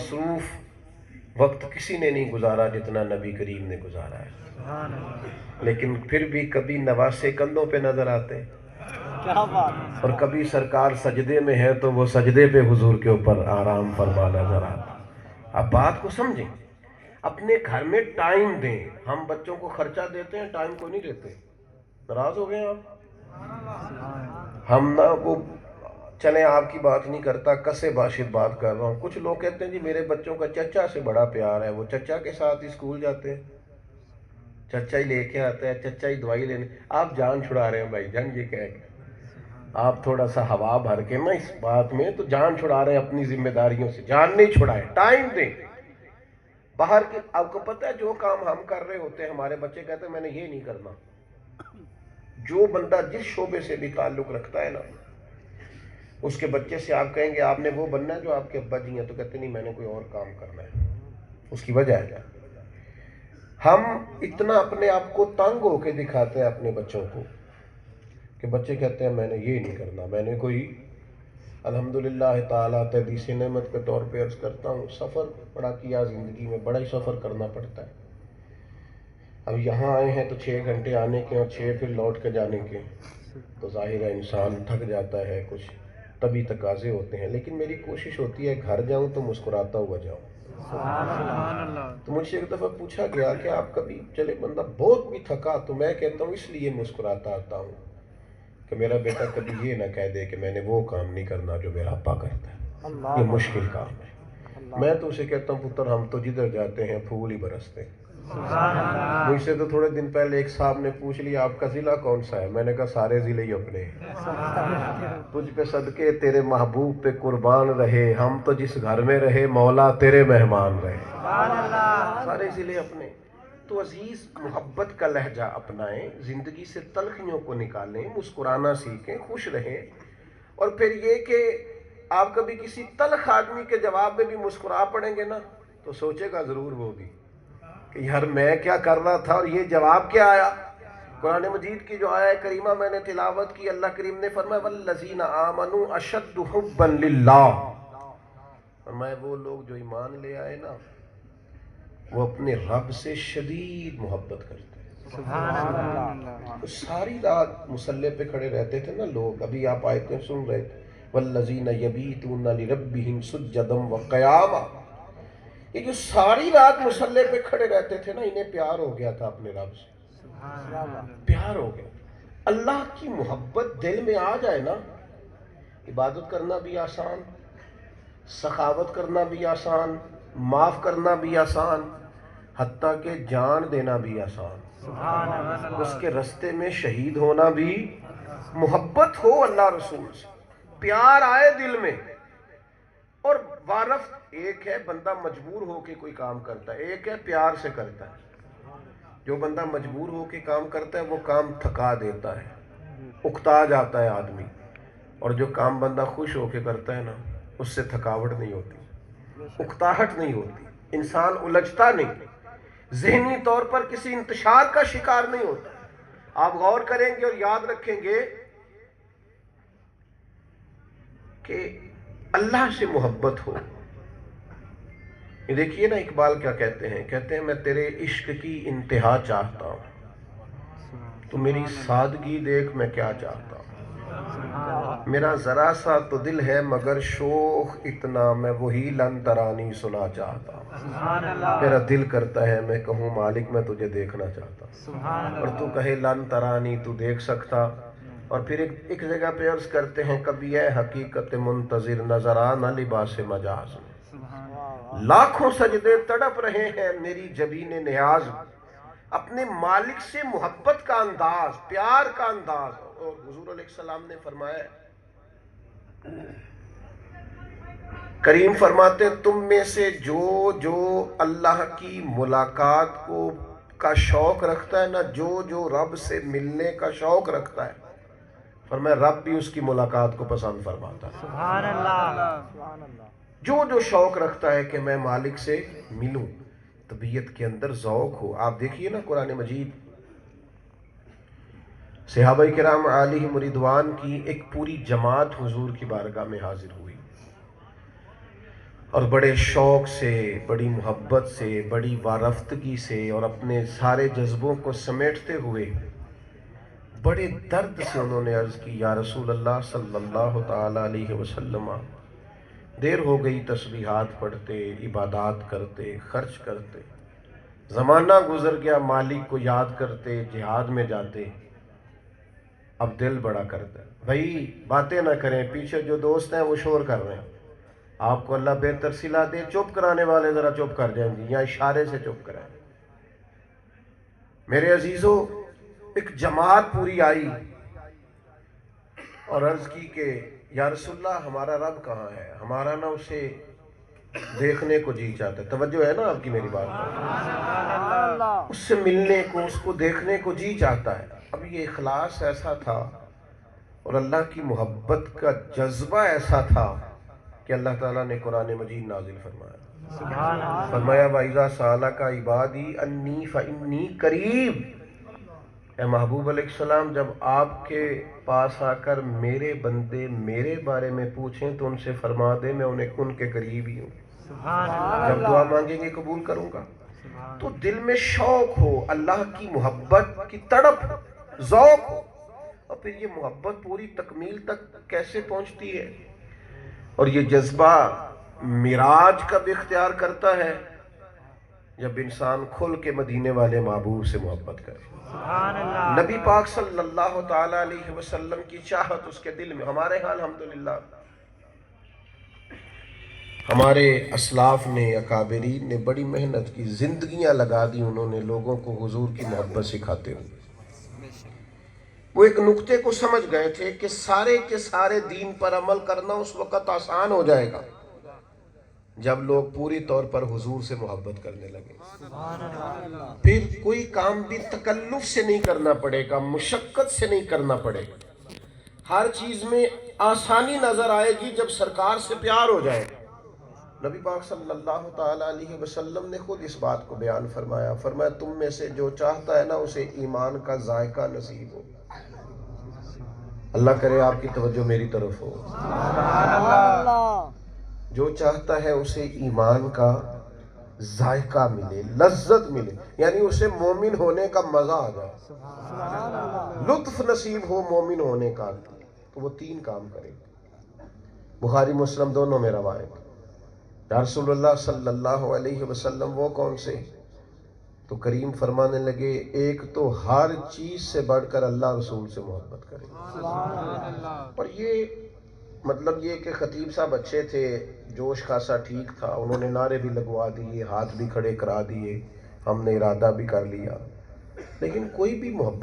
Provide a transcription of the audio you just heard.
مصروف وقت کسی نے نہیں گزارا جتنا نبی کریم نے گزارا ہے، لیکن پھر بھی کبھی نواسے کندھوں پہ نظر آتے اور کبھی سرکار سجدے میں ہے تو وہ سجدے پہ حضور کے اوپر آرام فرما نظر آتا۔ اب بات کو سمجھیں، اپنے گھر میں ٹائم دیں۔ ہم بچوں کو خرچہ دیتے ہیں، ٹائم کو نہیں دیتے۔ ناراض ہو گئے آپ؟ ہم نہ وہ چلیں آپ کی بات نہیں کرتا، کسے باشد بات کر رہا ہوں۔ کچھ لوگ کہتے ہیں جی میرے بچوں کا چچا سے بڑا پیار ہے، وہ چچا کے ساتھ ہی اسکول جاتے ہیں، چچا ہی لے کے آتا ہے، چچا ہی دوائی لینے۔ آپ جان چھڑا رہے ہیں بھائی جان، یہ کہہ کے آپ تھوڑا سا ہوا بھر کے نا اس بات میں تو جان چھڑا رہے ہیں اپنی ذمہ داریوں سے۔ جان نہیں چھڑائے، ٹائم دیں۔ باہر کے آپ کو پتہ ہے جو کام ہم کر رہے ہوتے ہیں ہمارے بچے کہتے ہیں میں نے یہ نہیں کرنا۔ جو بندہ جس شعبے سے بھی تعلق رکھتا ہے نا، اس کے بچے سے آپ کہیں گے آپ نے وہ بننا ہے جو آپ کے ابا جی ہیں، تو کہتے نہیں میں نے کوئی اور کام کرنا ہے۔ اس کی وجہ ہے ہم اتنا اپنے آپ کو تنگ ہو کے دکھاتے ہیں اپنے بچوں کو کہ بچے کہتے ہیں میں نے یہ نہیں کرنا، میں نے کوئی الحمدللہ تعالیٰ تحدیث نعمت کے طور پہ عرض کرتا ہوں سفر بڑا کیا زندگی میں، بڑا ہی سفر کرنا پڑتا ہے۔ اب یہاں آئے ہیں تو 6 گھنٹے آنے کے اور 6 پھر لوٹ کے جانے کے، تو ظاہر ہے انسان تھک جاتا ہے، کچھ طبی تقاضے ہوتے ہیں، لیکن میری کوشش ہوتی ہے گھر جاؤں تو مسکراتا ہوا جاؤں۔ تو مجھ سے ایک دفعہ پوچھا گیا کہ آپ کبھی چلے بندہ بہت بھی تھکا تو میں کہتا ہوں اس لیے مسکراتا آتا ہوں کہ میرا بیٹا کبھی یہ نہ کہہ دے کہ میں نے وہ کام نہیں کرنا جو میرا ابا کرتا ہے، یہ مشکل کام ہے۔ میں تو اسے کہتا ہوں پتر ہم تو جدھر جاتے ہیں پھول ہی برستے ہیں۔ مجھ سے تو تھوڑے دن پہلے ایک صاحب نے پوچھ لیا آپ کا ضلع کون سا ہے؟ میں نے کہا سارے ضلع ہی اپنے ہیں۔ تجھ پہ صدقے تیرے محبوب پہ قربان رہے، ہم تو جس گھر میں رہے مولا تیرے مہمان رہے، سارے ضلع اپنے۔ تو عزیز محبت کا لہجہ اپنائیں، زندگی سے تلخیوں کو نکالیں، مسکرانا سیکھیں، خوش رہیں۔ اور پھر یہ کہ آپ کبھی کسی تلخ آدمی کے جواب میں بھی مسکرا پڑیں گے نا تو سوچے گا ضرور وہ بھی کہ یار میں کیا کر رہا تھا اور یہ جواب کیا آیا۔ قرآن مجید کی جو آیہ کریمہ میں نے تلاوت کی، اللہ کریم نے فرمایا والذین آمنوا اشد حبا للہ، فرمایا وہ لوگ جو ایمان لے آئے نا وہ اپنے رب سے شدید محبت کرتے ہیں۔ سبحان اللہ۔ ساری رات مصلی پہ کھڑے رہتے تھے نا لوگ، ابھی آپ آیتیں سن رہے تھے والذین یبیتون لربہم سجدا وقیاما، یہ جو ساری رات مصلی پہ کھڑے رہتے تھے نا انہیں پیار ہو گیا تھا اپنے رب سے، پیار ہو گیا۔ اللہ کی محبت دل میں آ جائے نا، عبادت کرنا بھی آسان، سخاوت کرنا بھی آسان، معاف کرنا بھی آسان، حتیٰ کہ جان دینا بھی آسان، اس کے رستے میں شہید ہونا بھی۔ محبت ہو اللہ رسول سے، پیار آئے دل میں۔ اور وارفت ایک ہے بندہ مجبور ہو کے کوئی کام کرتا ہے، ایک ہے پیار سے کرتا ہے۔ جو بندہ مجبور ہو کے کام کرتا ہے وہ کام تھکا دیتا ہے، اکتا جاتا ہے آدمی، اور جو کام بندہ خوش ہو کے کرتا ہے نا اس سے تھکاوٹ نہیں ہوتی، اکتاہٹ نہیں ہوتی، انسان الجھتا نہیں، ذہنی طور پر کسی انتشار کا شکار نہیں ہوتا۔ آپ غور کریں گے اور یاد رکھیں گے کہ اللہ سے محبت ہو۔ یہ دیکھیے نا اقبال کیا کہتے ہیں، کہتے ہیں میں تیرے عشق کی انتہا چاہتا ہوں، تو میری سادگی دیکھ میں کیا چاہتا ہوں، میرا ذرا سا تو دل ہے مگر شوق اتنا، میں وہی لن ترانی سنا چاہتا ہوں۔ میرا دل کرتا ہے میں کہوں مالک میں تجھے دیکھنا چاہتا ہوں، اور تو کہے لن ترانی تو دیکھ سکتا۔ اور پھر ایک جگہ پہ عرض کرتے ہیں کبھی اے حقیقت منتظر نظر آ نہ لباس مجاز میں، لاکھوں سجدے تڑپ رہے ہیں میری جبین نیاز، اپنے مالک سے محبت کا انداز، پیار کا انداز۔ اور حضور علیہ السلام نے فرمایا، کریم فرماتے ہیں تم میں سے جو اللہ کی ملاقات کا شوق رکھتا ہے نا، جو رب سے ملنے کا شوق رکھتا ہے، فرمایا رب بھی اس کی ملاقات کو پسند فرماتا ہے۔ سبحان اللہ۔ جو شوق رکھتا ہے کہ میں مالک سے ملوں، طبیعت کے اندر ذوق ہو۔ آپ دیکھیے نا قرآن مجید، صحابہ کرام علیہم رضوان کی ایک پوری جماعت حضور کی بارگاہ میں حاضر ہوئی، اور بڑے شوق سے، بڑی محبت سے، بڑی وارفتگی سے اور اپنے سارے جذبوں کو سمیٹتے ہوئے بڑے درد سے انہوں نے عرض کی، یا رسول اللہ صلی اللہ تعالی علیہ وسلم، دیر ہو گئی تسبیحات پڑھتے، عبادات کرتے، خرچ کرتے، زمانہ گزر گیا مالک کو یاد کرتے، جہاد میں جاتے، اب دل بڑا کرتا ہے۔ بھائی باتیں نہ کریں، پیچھے جو دوست ہیں وہ شور کر رہے ہیں، آپ کو اللہ بہتر صلہ دے، چپ کرانے والے ذرا چپ کر جائیں گے یا اشارے سے چپ کرائیں۔ میرے عزیزو، ایک جماعت پوری آئی اور عرض کی کہ یا رسول اللہ ہمارا رب کہاں ہے؟ ہمارا نہ اسے دیکھنے کو جی چاہتا ہے۔ توجہ ہے نا آپ کی میری بات پر؟ اس سے ملنے کو، اس کو دیکھنے کو جی چاہتا ہے۔ اب یہ اخلاص ایسا تھا اور اللہ کی محبت کا جذبہ ایسا تھا کہ اللہ تعالیٰ نے قرآن مجید نازل فرمایا، فرمایا وَإِذَا سَأَلَكَ عِبَادِي أَنِّي فَإِنِّي قَرِيبٌ۔ اے محبوب علیہ السلام، جب آپ کے پاس آ کر میرے بندے میرے بارے میں پوچھیں تو ان سے فرما دے میں ان کے قریب ہی ہوں، جب دعا مانگیں گے قبول کروں گا۔ تو دل میں شوق ہو، اللہ کی محبت کی تڑپ ہو، ذوق ہو، اور پھر یہ محبت پوری تکمیل تک کیسے پہنچتی ہے؟ اور یہ جذبہ معراج کب اختیار کرتا ہے؟ جب انسان کھل کے مدینے والے محبوب سے محبت کرے۔ نبی پاک صلی اللہ تعالی علیہ وسلم کی چاہت اس کے دل میں۔ ہمارے ہاں الحمدللہ ہمارے اسلاف نے، اکابرین نے بڑی محنت کی، زندگیاں لگا دی انہوں نے لوگوں کو حضور کی محبت سکھاتے ہوئے۔ وہ ایک نقطے کو سمجھ گئے تھے کہ سارے کے سارے دین پر عمل کرنا اس وقت آسان ہو جائے گا جب لوگ پوری طور پر حضور سے محبت کرنے لگے۔ پھر کوئی کام بھی تکلف سے نہیں کرنا پڑے گا، مشقت سے نہیں کرنا پڑے گا، ہر چیز میں آسانی نظر آئے گی جب سرکار سے پیار ہو جائے گا۔ نبی پاک صلی اللہ تعالی علیہ وسلم نے خود اس بات کو بیان فرمایا، فرمایا تم میں سے جو چاہتا ہے نا اسے ایمان کا ذائقہ نصیب ہو۔ اللہ کرے آپ کی توجہ میری طرف ہو۔ جو چاہتا ہے اسے ایمان کا ذائقہ ملے، لذت ملے، یعنی اسے مومن ہونے کا مزہ آ جائے، لطف نصیب ہو مومن ہونے کا، تو وہ تین کام کرے۔ بخاری مسلم دونوں میں روایت۔ یا رسول اللہ صلی اللہ علیہ وسلم وہ کون سے؟ تو کریم فرمانے لگے ایک تو ہر چیز سے بڑھ کر اللہ رسول سے محبت کرے۔ اور یہ مطلب یہ کہ خطیب صاحب اچھے تھے، جوش خاصا ٹھیک تھا، انہوں نے نعرے بھی لگوا دیے، ہاتھ بھی کھڑے کرا دیے، ہم نے ارادہ بھی کر لیا، لیکن کوئی بھی محبت